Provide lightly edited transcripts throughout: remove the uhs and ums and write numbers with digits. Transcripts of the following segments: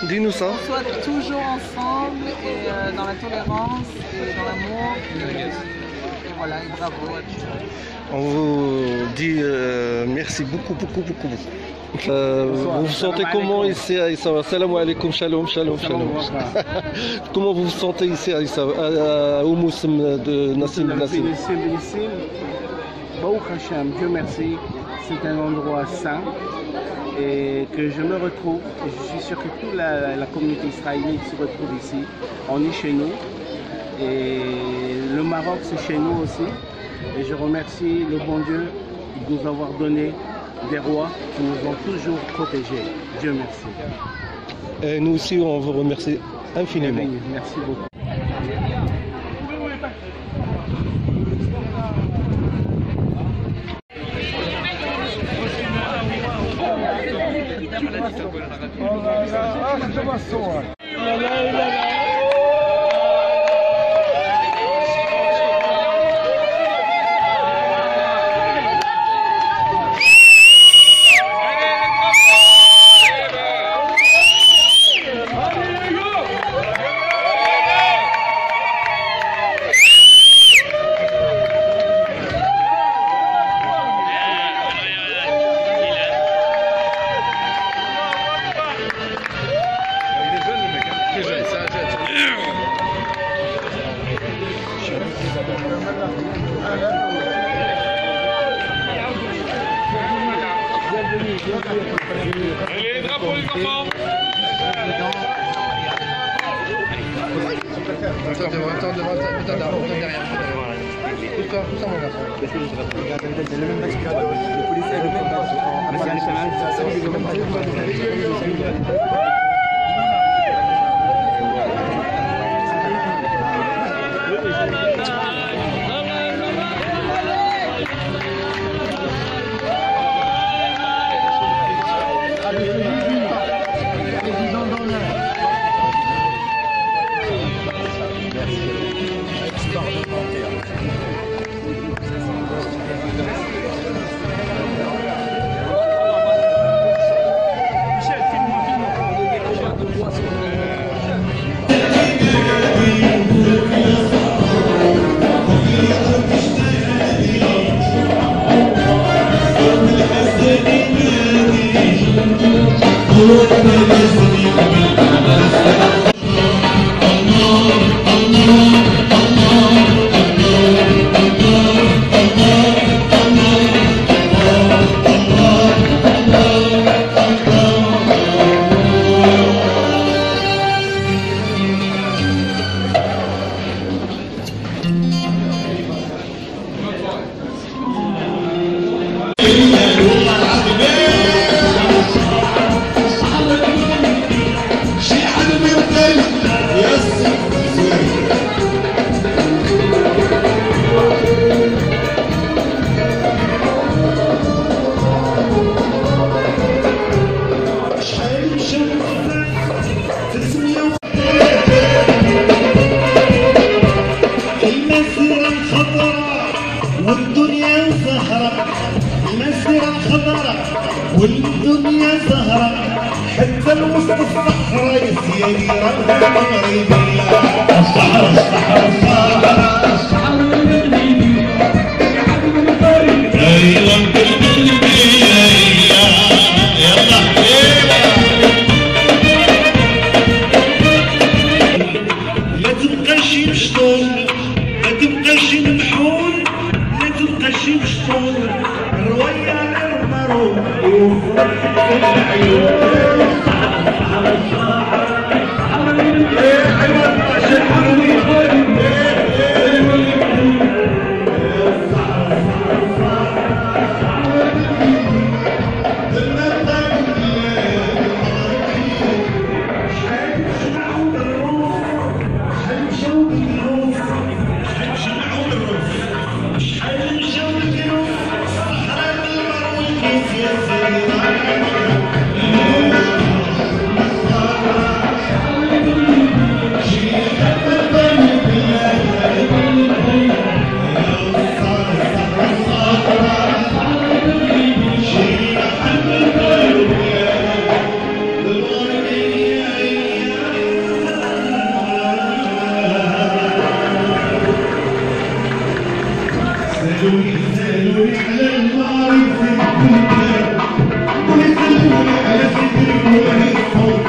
Dis-nous ça. On soit toujours ensemble et dans la tolérance et dans l'amour. Et voilà, et bravo à tous. On vous dit merci beaucoup. Vous vous sentez comment ici à Issa? Salam alaikum, shalom. Comment vous vous sentez ici à Issa, à Moussem de Nassim? Dieu merci, c'est un endroit saint et que je me retrouve. Et je suis sûr que toute la communauté israélienne se retrouve ici. On est chez nous et le Maroc c'est chez nous aussi. Et je remercie le bon Dieu de nous avoir donné des rois qui nous ont toujours protégés. Dieu merci. Et nous aussi on vous remercie infiniment. Merci beaucoup. Allez, drapeau les enfants. Attends derrière. Pousse-toi, mon garçon. C'est le même match que le policier, le même match. والدنيا زهرة حتى الوسط الصحراء يسير لا تبقاش مشطول ما تبقاش ممحول لا تبقاش مشطول رواية المروح سألوني على المعارف في الكتاب ويسألوني على صدرك وعلى الصوت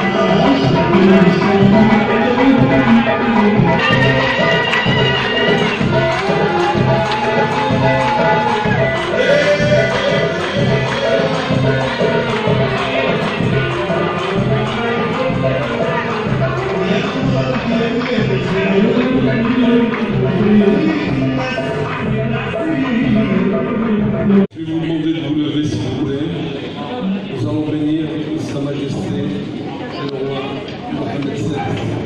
Je vais vous demander de vous lever s'il vous plaît. Nous allons bénir Sa Majesté le roi Mohamed VI.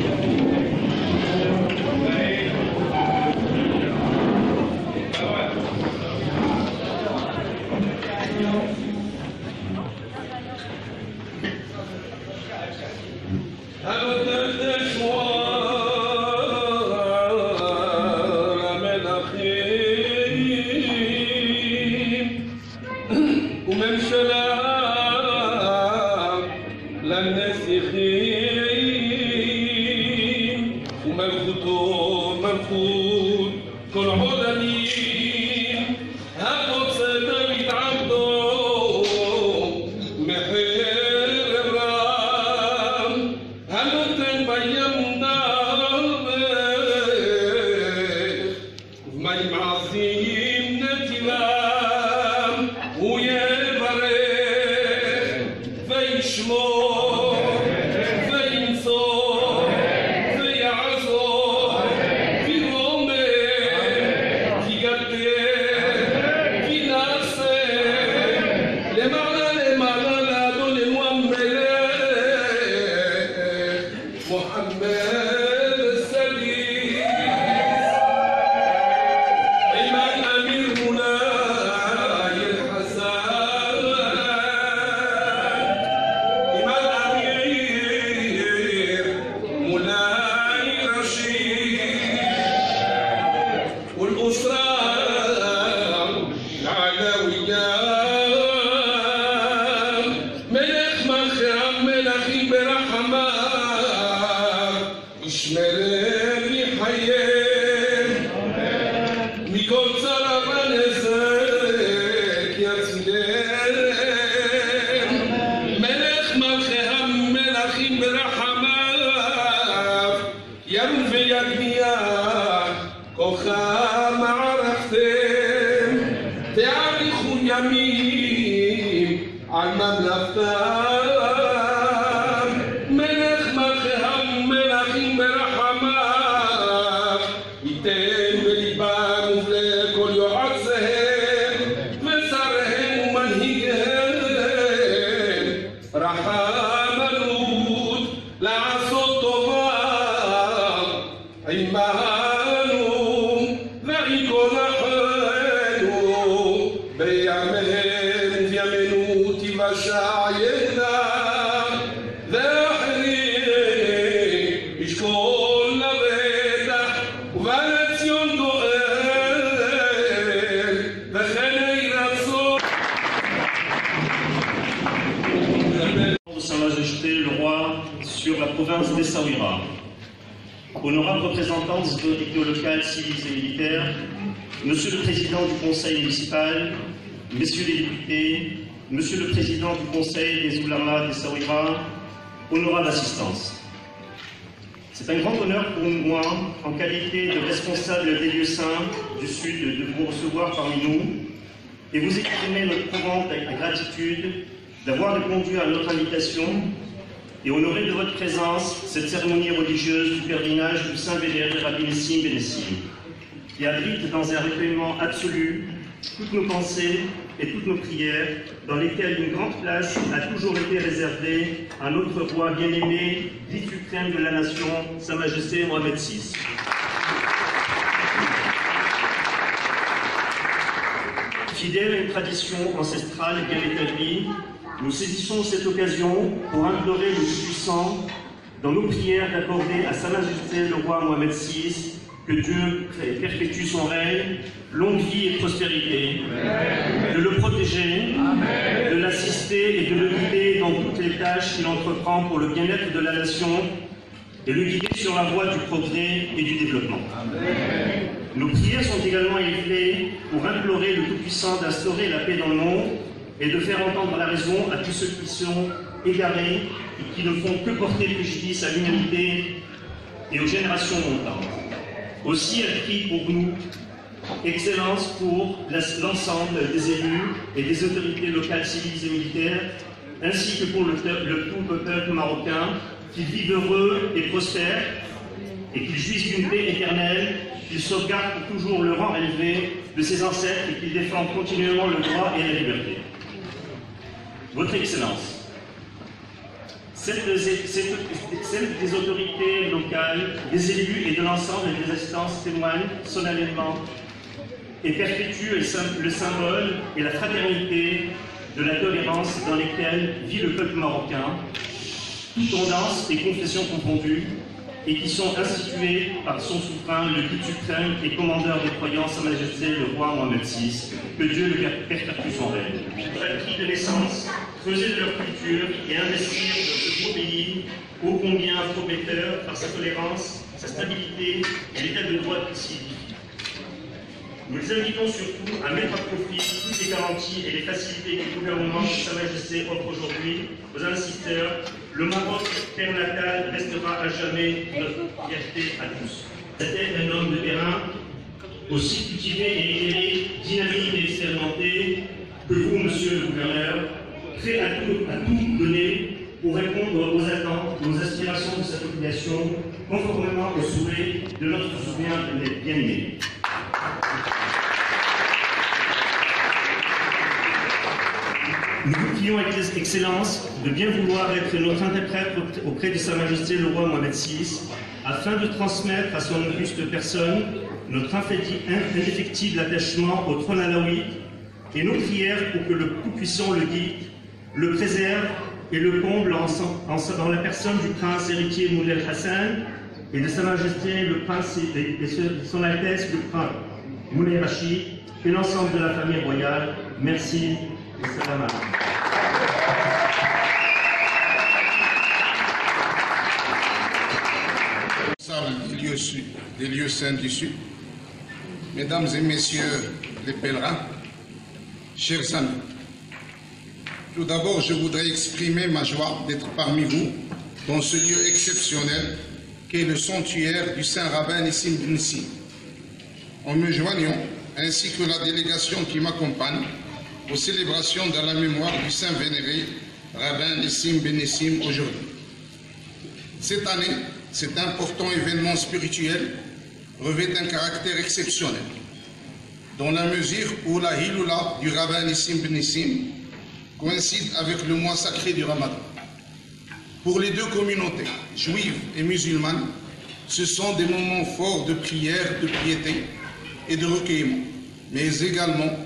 Honorables représentants des autorités locales, civiles et militaires, Monsieur le Président du Conseil municipal, Messieurs les députés, Monsieur le Président du Conseil des Oulamas d'Essaouira, honorable assistance. C'est un grand honneur pour moi, en qualité de responsable des lieux saints du Sud, de vous recevoir parmi nous et vous exprimer notre profonde gratitude d'avoir répondu à notre invitation et honorer de votre présence cette cérémonie religieuse du pèlerinage du Saint Vénéré Rabbi Nissim Ben Nissim, qui abrite dans un recueillement absolu toutes nos pensées et toutes nos prières, dans lesquelles une grande place a toujours été réservée à notre roi bien-aimé, guide suprême de la nation, Sa Majesté Mohamed VI. Fidèle à une tradition ancestrale bien établie, nous saisissons cette occasion pour implorer le Tout-Puissant, dans nos prières, d'accorder à Sa Majesté le roi Mohamed VI, que Dieu perpétue son règne, longue vie et prospérité, de le protéger, de l'assister et de le guider dans toutes les tâches qu'il entreprend pour le bien-être de la nation et le guider sur la voie du progrès et du développement. Nos prières sont également élevées pour implorer le Tout-Puissant d'instaurer la paix dans le monde et de faire entendre la raison à tous ceux qui sont égarés et qui ne font que porter préjudice à l'humanité et aux générations montantes. Aussi, elle prie pour nous, Excellence, pour l'ensemble des élus et des autorités locales, civiles et militaires, ainsi que pour tout le peuple marocain, qu'ils vivent heureux et prospèrent, et qu'ils jouissent d'une paix éternelle, qu'ils sauvegardent pour toujours le rang élevé de ses ancêtres et qu'ils défendent continuellement le droit et la liberté. Votre Excellence, celle des autorités locales, des élus et de l'ensemble des instances témoignent solennellement et perpétuent le symbole et la fraternité de la tolérance dans lesquelles vit le peuple marocain, tendances et confessions confondues, et qui sont instituées par son souverain, le guide suprême et commandeur des croyants, Sa Majesté le roi Mohamed VI, que Dieu le perpétue son règne. Acquis de naissance, creuser de leur culture et investir dans ce beau pays, ô combien prometteur par sa tolérance, sa stabilité et l'état de droit qu'il signifie. Nous les invitons surtout à mettre à profit toutes les garanties et les facilités que le gouvernement de Sa Majesté offre aujourd'hui aux investisseurs. Le Maroc, terre natale, restera à jamais notre fierté à tous. C'était un homme de terrain, aussi cultivé et éclairé, dynamique et expérimenté que vous, monsieur le gouverneur, prêt à tout donner pour répondre aux attentes, aux aspirations de sa population, conformément aux souhaits de notre souverain bien-aimé. Nous vous prions, Excellence, de bien vouloir être notre interprète auprès de Sa Majesté le roi Mohamed VI, afin de transmettre à son auguste personne notre indéfectible attachement au trône alaouite et nos prières pour que le Tout-Puissant le guide, le préserve et le comble dans la personne du prince héritier Moulay Hassan et de Sa Majesté le prince et son Altesse le prince Moulay Rachid et l'ensemble de la famille royale. Merci. Salam alaikum. Des lieux saints du Sud, Mesdames et Messieurs les pèlerins, chers amis, tout d'abord je voudrais exprimer ma joie d'être parmi vous dans ce lieu exceptionnel qu'est le sanctuaire du Saint Rabbin Nissim Ben Nissim. En me joignant, ainsi que la délégation qui m'accompagne, aux célébrations de la mémoire du Saint Vénéré Rabbin Nissim Ben Nissim aujourd'hui. Cette année, cet important événement spirituel revêt un caractère exceptionnel, dans la mesure où la Hiloula du Rabbin Nissim Ben Nissim coïncide avec le mois sacré du Ramadan. Pour les deux communautés, juives et musulmanes, ce sont des moments forts de prière, de piété et de recueillement, mais également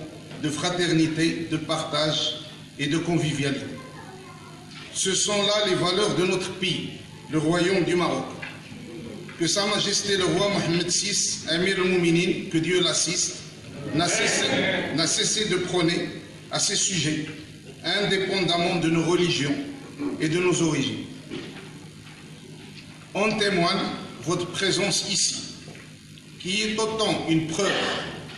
de fraternité, de partage et de convivialité. Ce sont là les valeurs de notre pays, le royaume du Maroc, que Sa Majesté le roi Mohamed VI, Amir al-Mouminin, que Dieu l'assiste, n'a cessé de prôner à ces sujets, indépendamment de nos religions et de nos origines. En témoigne votre présence ici, qui est autant une preuve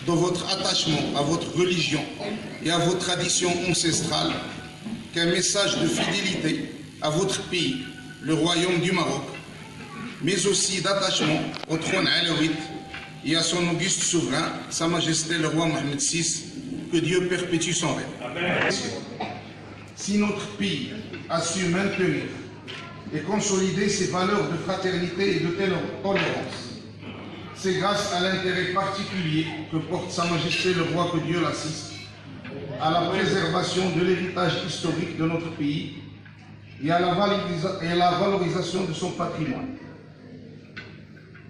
de votre attachement à votre religion et à vos traditions ancestrales qu'un message de fidélité à votre pays, le royaume du Maroc, mais aussi d'attachement au trône alaouite et à son auguste souverain, Sa Majesté le roi Mohamed VI, que Dieu perpétue son règne. Si notre pays a su maintenir et consolider ses valeurs de fraternité et de tolérance, c'est grâce à l'intérêt particulier que porte Sa Majesté le roi, que Dieu l'assiste, à la préservation de l'héritage historique de notre pays et à la valorisation de son patrimoine.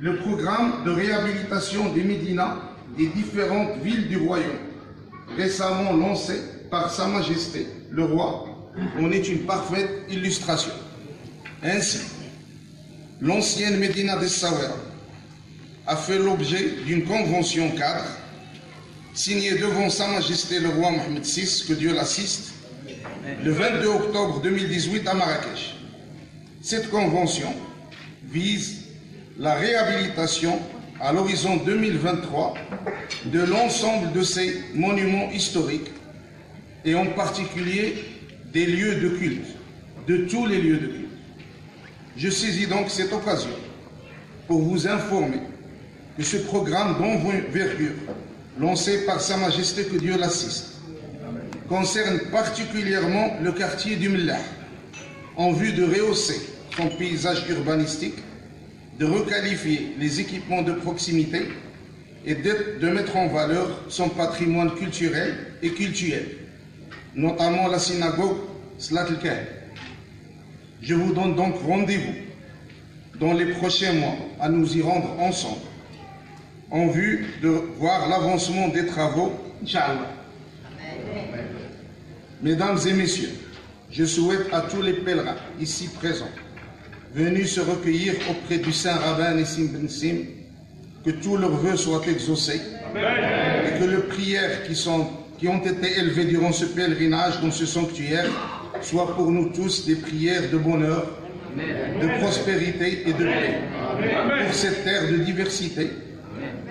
Le programme de réhabilitation des médinas des différentes villes du royaume, récemment lancé par Sa Majesté le roi, en est une parfaite illustration. Ainsi, l'ancienne Médina d'Essaouira a fait l'objet d'une convention cadre signée devant Sa Majesté le roi Mohamed VI, que Dieu l'assiste, le 22 octobre 2018 à Marrakech. Cette convention vise la réhabilitation à l'horizon 2023 de l'ensemble de ces monuments historiques et en particulier des lieux de culte, de tous les lieux de culte. Je saisis donc cette occasion pour vous informer que ce programme d'envergure lancé par Sa Majesté, que Dieu l'assiste, concerne particulièrement le quartier du Mellah en vue de rehausser son paysage urbanistique, de requalifier les équipements de proximité et de mettre en valeur son patrimoine culturel et cultuel, notamment la synagogue Salat al-Kahf. Je vous donne donc rendez-vous dans les prochains mois à nous y rendre ensemble en vue de voir l'avancement des travaux, Inch'Allah. Mesdames et messieurs, je souhaite à tous les pèlerins ici présents venus se recueillir auprès du Saint Rabbin Nissim Ben Sim que tous leurs vœux soient exaucés et que les prières qui ont été élevées durant ce pèlerinage dans ce sanctuaire soient pour nous tous des prières de bonheur, de prospérité et de paix pour cette terre de diversité,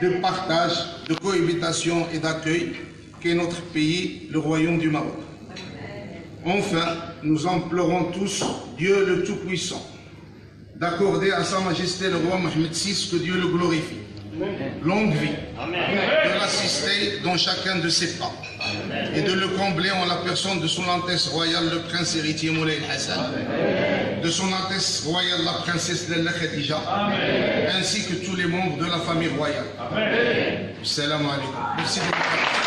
de partage, de cohabitation et d'accueil qu'est notre pays, le Royaume du Maroc. Enfin, nous implorons tous Dieu le Tout-Puissant d'accorder à Sa Majesté le roi Mohammed VI, que Dieu le glorifie, longue vie, de l'assister dans chacun de ses pas et de le combler en la personne de son Altesse Royale le Prince héritier Moulay Hassan, de son Altesse Royale la Princesse Lalla Khadija, ainsi que tous les membres de la famille royale. Salam alaikum. Merci de votre attention.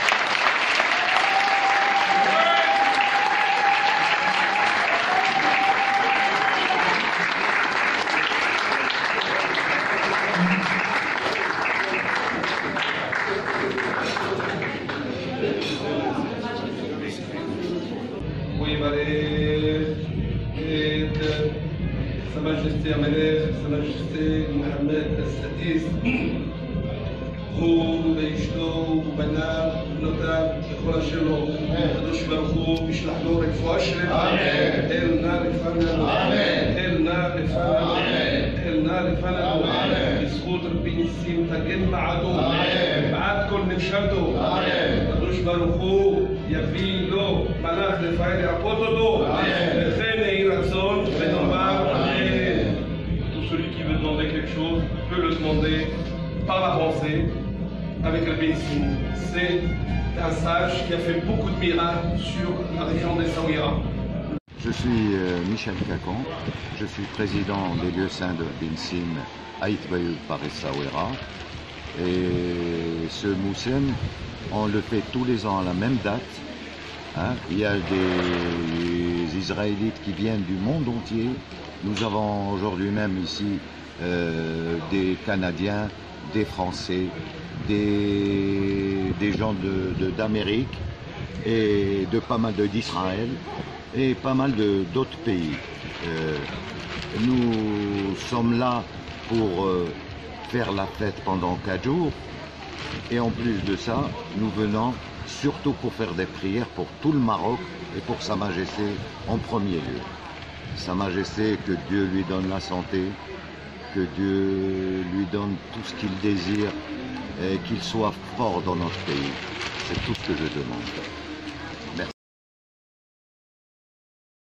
Sa Majesté המלך, Sa Majesté מוחמד السדיס, הוא ואשתו ובניו ובנותיו וכל אשר לו, הקדוש ברוך הוא ישלח לו רפואה שלמה, אל נא לפנינו, אל נא לפנינו, אל נא לפנינו, בזכות רבי ניסים תגן בעדו, בעד כל נפשתו, הקדוש ברוך הוא יביא לו מלאך רפאל לרפות אותו, וכן יהי רצון ונאמר אמן. Tout celui qui veut demander quelque chose peut le demander par la pensée avec le bénissime. C'est un sage qui a fait beaucoup de miracles sur la région des Saouira. Je suis Michel Cacon, je suis président des lieux saints de Ben Sim à Itbaïou par Essaouira. Et ce Moussem, on le fait tous les ans à la même date. Hein. Il y a des Israélites qui viennent du monde entier. Nous avons aujourd'hui même ici des Canadiens, des Français, des gens d'Amérique et de pas mal d'Israël et pas mal d'autres pays. Nous sommes là pour faire la fête pendant 4 jours et en plus de ça, nous venons surtout pour faire des prières pour tout le Maroc et pour Sa Majesté en premier lieu. Sa Majesté, que Dieu lui donne la santé, que Dieu lui donne tout ce qu'il désire et qu'il soit fort dans notre pays. C'est tout ce que je demande.